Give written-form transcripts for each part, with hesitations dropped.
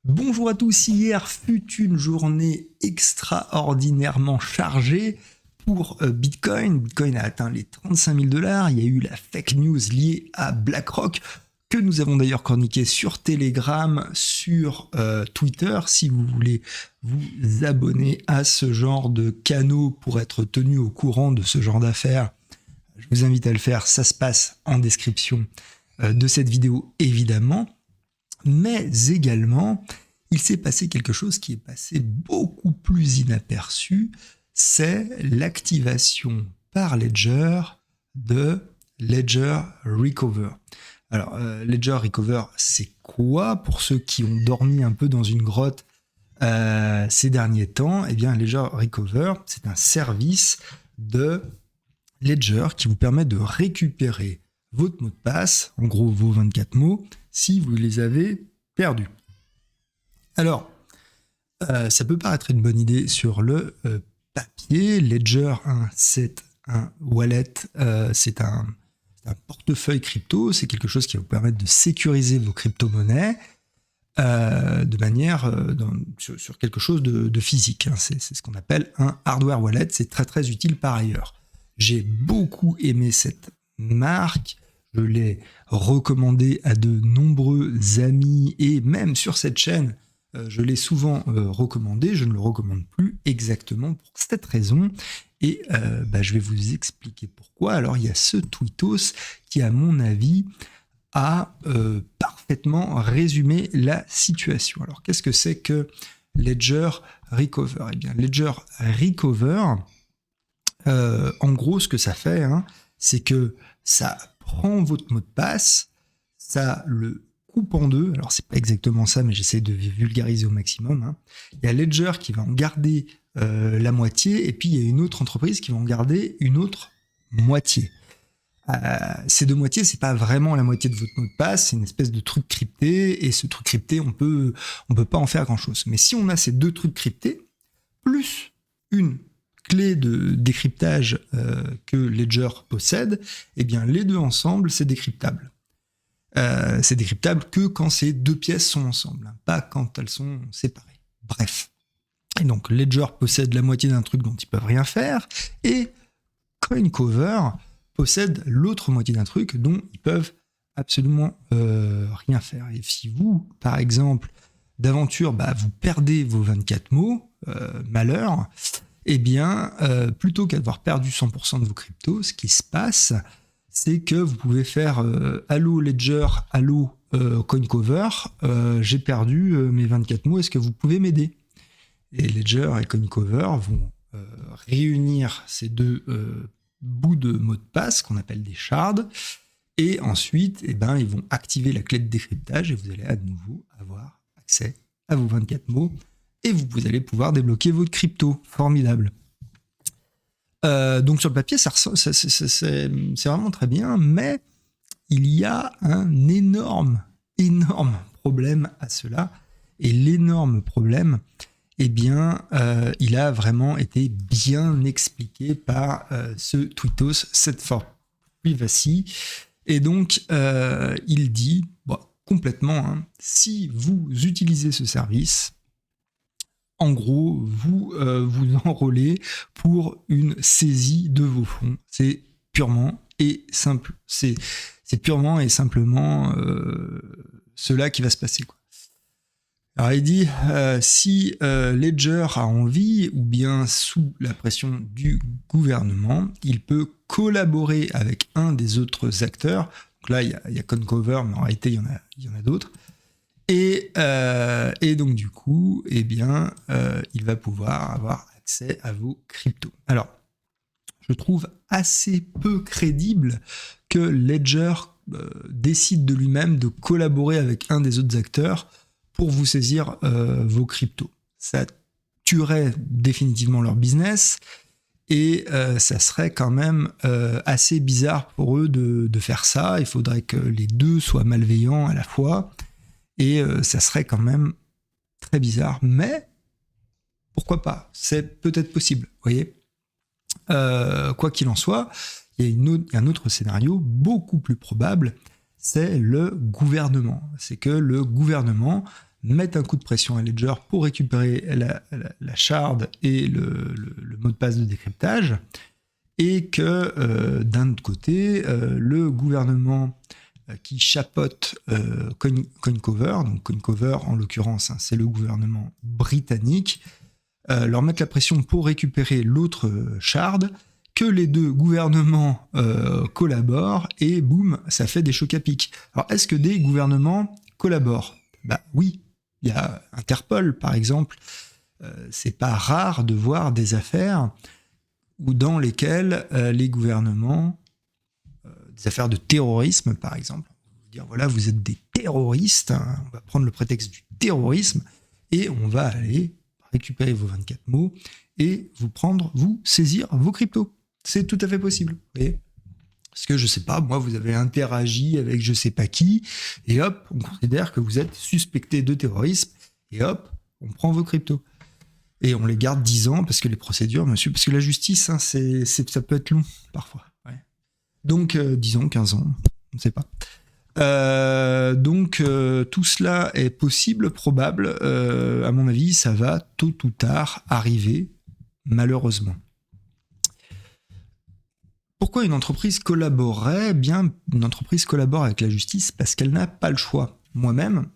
Bonjour à tous, hier fut une journée extraordinairement chargée pour Bitcoin. Bitcoin a atteint les 35 000 $. Il y a eu la fake news liée à BlackRock, que nous avons d'ailleurs chroniqué sur Telegram, sur Twitter. Si vous voulez vous abonner à ce genre de canaux pour être tenu au courant de ce genre d'affaires, je vous invite à le faire. Ça se passe en description de cette vidéo, évidemment. Mais également, il s'est passé quelque chose qui est passé beaucoup plus inaperçu, c'est l'activation par Ledger de Ledger Recover. Alors, Ledger Recover, c'est quoi? Pour ceux qui ont dormi un peu dans une grotte ces derniers temps, eh bien, Ledger Recover, c'est un service de Ledger qui vous permet de récupérer votre mot de passe, en gros vos 24 mots, si vous les avez perdus. Alors, ça peut paraître une bonne idée sur le papier. Ledger, c'est un wallet, c'est un portefeuille crypto, c'est quelque chose qui va vous permettre de sécuriser vos crypto-monnaies de manière sur quelque chose de physique. C'est ce qu'on appelle un hardware wallet, c'est très très utile par ailleurs. J'ai beaucoup aimé cette marque, je l'ai recommandé à de nombreux amis et même sur cette chaîne, je l'ai souvent recommandé, je ne le recommande plus exactement pour cette raison et je vais vous expliquer pourquoi. Alors il y a ce tweetos qui à mon avis a parfaitement résumé la situation. Alors qu'est-ce que c'est que Ledger Recover? Eh bien Ledger Recover, en gros, ce que ça fait, c'est que ça prend votre mot de passe, ça le coupe en deux. Alors, c'est pas exactement ça, mais j'essaie de vulgariser au maximum. Il y a Ledger qui va en garder la moitié, et puis il y a une autre entreprise qui va en garder une autre moitié. Ces deux moitiés, c'est pas vraiment la moitié de votre mot de passe, c'est une espèce de truc crypté, et ce truc crypté, on peut pas en faire grand-chose. Mais si on a ces deux trucs cryptés, plus une clé de décryptage que Ledger possède, eh bien les deux ensemble, c'est décryptable. C'est décryptable que quand ces deux pièces sont ensemble, pas quand elles sont séparées. Bref. Et donc Ledger possède la moitié d'un truc dont ils peuvent rien faire, et CoinCover possède l'autre moitié d'un truc dont ils peuvent absolument rien faire. Et si vous, par exemple, d'aventure, vous perdez vos 24 mots, malheur, eh bien, plutôt qu'avoir perdu 100% de vos cryptos, ce qui se passe, c'est que vous pouvez faire Allo Ledger, Allo CoinCover, j'ai perdu mes 24 mots, est-ce que vous pouvez m'aider? Et Ledger et CoinCover vont réunir ces deux bouts de mots de passe qu'on appelle des shards, et ensuite, ils vont activer la clé de décryptage et vous allez à nouveau avoir accès à vos 24 mots. Et vous allez pouvoir débloquer votre crypto. Formidable. Donc sur le papier, c'est vraiment très bien, mais il y a un énorme problème à cela. Et l'énorme problème, il a vraiment été bien expliqué par ce tweetos, cette for privacy. Et donc, il dit complètement, si vous utilisez ce service, en gros, vous vous enrôlez pour une saisie de vos fonds. C'est purement et simple. C'est purement et simplement cela qui va se passer, quoi. Alors il dit, si Ledger a envie, ou bien sous la pression du gouvernement, il peut collaborer avec un des autres acteurs. Donc là, il y a CoinCover, mais en réalité, il y en a d'autres. Et donc du coup, il va pouvoir avoir accès à vos cryptos. Alors, je trouve assez peu crédible que Ledger décide de lui-même de collaborer avec un des autres acteurs pour vous saisir vos cryptos. Ça tuerait définitivement leur business et ça serait quand même assez bizarre pour eux de faire ça. Il faudrait que les deux soient malveillants à la fois. Et ça serait quand même très bizarre, mais pourquoi pas? C'est peut-être possible, vous voyez. Quoi qu'il en soit, il y a un autre scénario beaucoup plus probable, c'est le gouvernement. C'est que le gouvernement mettent un coup de pression à Ledger pour récupérer la shard et le mot de passe de décryptage, et que d'un autre côté, le gouvernement qui chapeaute CoinCover, donc CoinCover en l'occurrence, c'est le gouvernement britannique, leur mettent la pression pour récupérer l'autre shard, que les deux gouvernements collaborent, et boum, ça fait des chocs à pic. Alors, est-ce que des gouvernements collaborent ? Bah oui, il y a Interpol, par exemple. C'est pas rare de voir des affaires dans lesquelles les gouvernements, des affaires de terrorisme, par exemple, dire voilà, vous êtes des terroristes, hein, on va prendre le prétexte du terrorisme, et on va aller récupérer vos 24 mots et vous saisir vos cryptos. C'est tout à fait possible, vous voyez. Parce que, je sais pas, moi, vous avez interagi avec je sais pas qui, et hop, on considère que vous êtes suspecté de terrorisme, et hop, on prend vos cryptos. Et on les garde 10 ans, parce que les procédures, monsieur, parce que la justice, hein, ça peut être long, parfois. Ouais. Donc, 10 ans, 15 ans, on ne sait pas. Donc, tout cela est possible, probable. À mon avis, ça va tôt ou tard arriver, malheureusement. Pourquoi une entreprise collaborerait ? Bien, une entreprise collabore avec la justice parce qu'elle n'a pas le choix. Moi-même,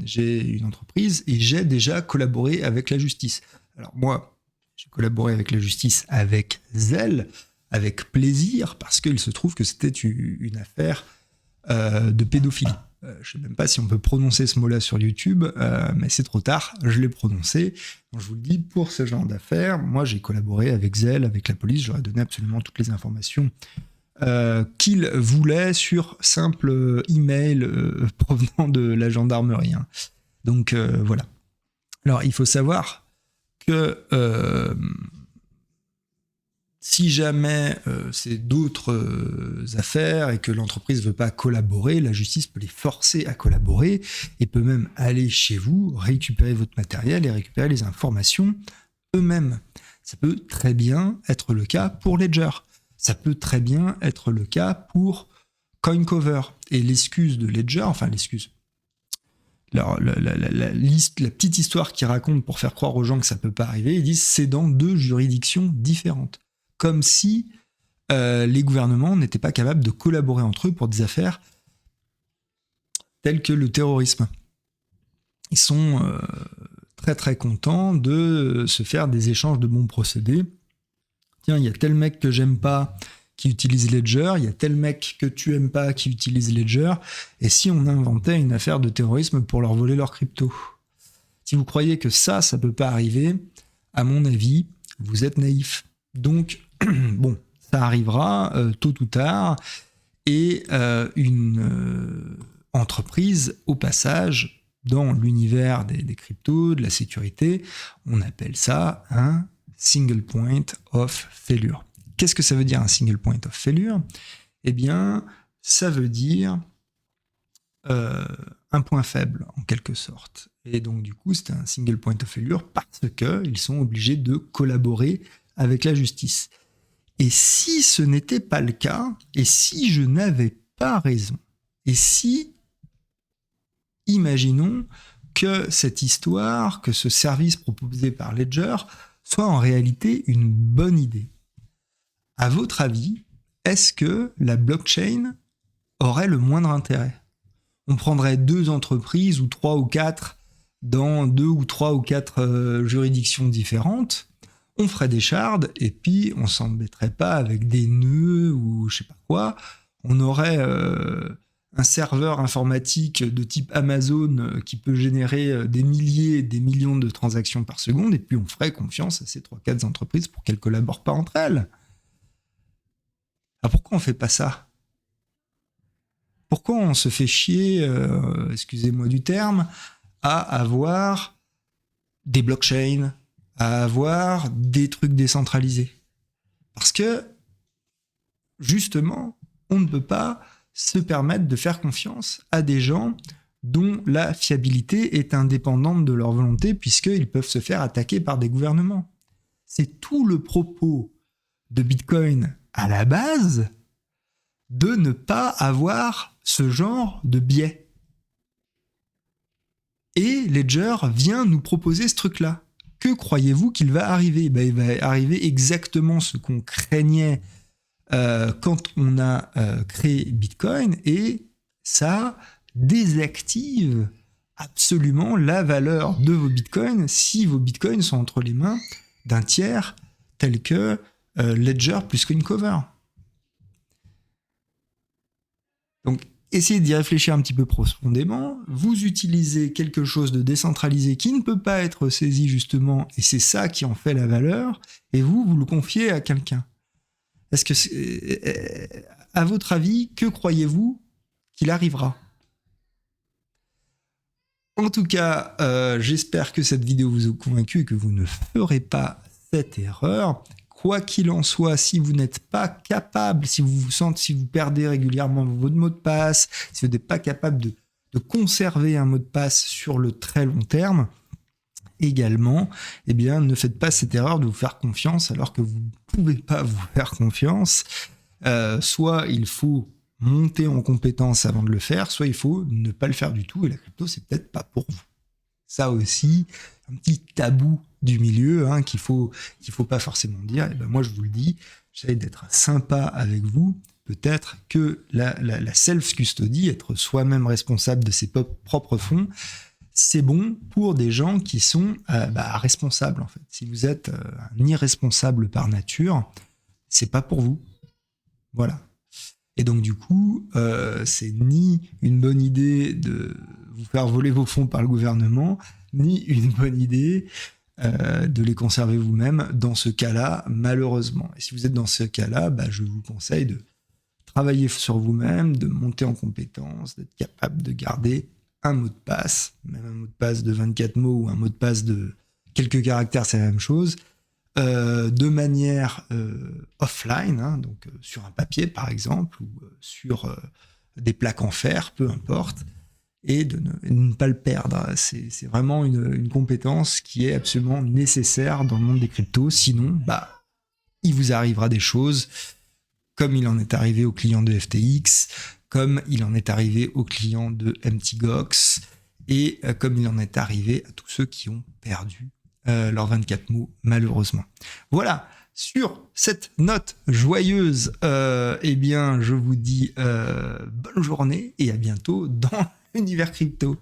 j'ai une entreprise et j'ai déjà collaboré avec la justice. Alors moi, j'ai collaboré avec la justice avec zèle, avec plaisir, parce qu'il se trouve que c'était une affaire de pédophilie. Je ne sais même pas si on peut prononcer ce mot-là sur YouTube, mais c'est trop tard, je l'ai prononcé. Donc je vous le dis, pour ce genre d'affaires, moi j'ai collaboré avec zèle, avec la police, j'aurais donné absolument toutes les informations qu'ils voulaient sur simple email provenant de la gendarmerie. Hein. Donc voilà. Alors il faut savoir que si jamais c'est d'autres affaires et que l'entreprise ne veut pas collaborer, la justice peut les forcer à collaborer et peut même aller chez vous, récupérer votre matériel et récupérer les informations eux-mêmes. Ça peut très bien être le cas pour Ledger. Ça peut très bien être le cas pour CoinCover. Et l'excuse de Ledger, enfin l'excuse, la petite histoire qu'ils racontent pour faire croire aux gens que ça ne peut pas arriver, ils disent c'est dans 2 juridictions différentes. Comme si les gouvernements n'étaient pas capables de collaborer entre eux pour des affaires telles que le terrorisme. Ils sont très très contents de se faire des échanges de bons procédés. Tiens, il y a tel mec que j'aime pas qui utilise Ledger, il y a tel mec que tu aimes pas qui utilise Ledger, et si on inventait une affaire de terrorisme pour leur voler leur crypto ? Si vous croyez que ça peut pas arriver, à mon avis, vous êtes naïf. Donc, bon, ça arrivera tôt ou tard, et une entreprise, au passage, dans l'univers des cryptos, de la sécurité, on appelle ça un single point of failure. Qu'est-ce que ça veut dire un single point of failure ? Eh bien, ça veut dire un point faible, en quelque sorte. Et donc, du coup, c'est un single point of failure parce qu'ils sont obligés de collaborer avec la justice. Et si ce n'était pas le cas, et si je n'avais pas raison, et si, imaginons que cette histoire, que ce service proposé par Ledger soit en réalité une bonne idée. À votre avis, est-ce que la blockchain aurait le moindre intérêt ? On prendrait 2 entreprises ou 3 ou 4 dans 2 ou 3 ou 4 juridictions différentes, on ferait des shards et puis on s'embêterait pas avec des nœuds ou je sais pas quoi. On aurait un serveur informatique de type Amazon qui peut générer des milliers, des millions de transactions par seconde et puis on ferait confiance à ces 3-4 entreprises pour qu'elles collaborent pas entre elles. Alors pourquoi on fait pas ça ? Pourquoi on se fait chier, excusez-moi du terme, à avoir des blockchains, à avoir des trucs décentralisés ? Parce que, justement, on ne peut pas se permettre de faire confiance à des gens dont la fiabilité est indépendante de leur volonté, puisqu'ils peuvent se faire attaquer par des gouvernements. C'est tout le propos de Bitcoin à la base de ne pas avoir ce genre de biais. Et Ledger vient nous proposer ce truc-là. Que croyez-vous qu'il va arriver ? Il va arriver exactement ce qu'on craignait quand on a créé Bitcoin, et ça désactive absolument la valeur de vos bitcoins si vos bitcoins sont entre les mains d'un tiers tel que Ledger plus CoinCover. Donc, essayez d'y réfléchir un petit peu profondément. Vous utilisez quelque chose de décentralisé qui ne peut pas être saisi justement, et c'est ça qui en fait la valeur, et vous le confiez à quelqu'un. Est-ce que, à votre avis, que croyez-vous qu'il arrivera ? En tout cas, j'espère que cette vidéo vous a convaincu et que vous ne ferez pas cette erreur. Quoi qu'il en soit, si vous n'êtes pas capable, si vous perdez régulièrement votre mot de passe, si vous n'êtes pas capable de conserver un mot de passe sur le très long terme, également, eh bien, ne faites pas cette erreur de vous faire confiance alors que vous ne pouvez pas vous faire confiance. Soit il faut monter en compétence avant de le faire, soit il faut ne pas le faire du tout, et la crypto, c'est peut-être pas pour vous. Ça aussi, un petit tabou du milieu qu'il faut pas forcément dire. Et ben moi, je vous le dis, j'essaie d'être sympa avec vous. Peut-être que la self-custody, être soi-même responsable de ses propres fonds, c'est bon pour des gens qui sont responsables, en fait. Si vous êtes un irresponsable par nature, c'est pas pour vous. Voilà. Et donc, du coup, c'est ni une bonne idée de vous faire voler vos fonds par le gouvernement, ni une bonne idée de les conserver vous-même dans ce cas-là, malheureusement. Et si vous êtes dans ce cas-là, je vous conseille de travailler sur vous-même, de monter en compétence, d'être capable de garder un mot de passe, même un mot de passe de 24 mots ou un mot de passe de quelques caractères, c'est la même chose, de manière offline, donc sur un papier par exemple, ou sur des plaques en fer, peu importe, et de ne pas le perdre. C'est vraiment une compétence qui est absolument nécessaire dans le monde des cryptos, sinon il vous arrivera des choses comme il en est arrivé aux clients de FTX, comme il en est arrivé aux clients de MTGOX, et comme il en est arrivé à tous ceux qui ont perdu leurs 24 mots, malheureusement. Voilà, sur cette note joyeuse, je vous dis bonne journée et à bientôt dans l'univers crypto.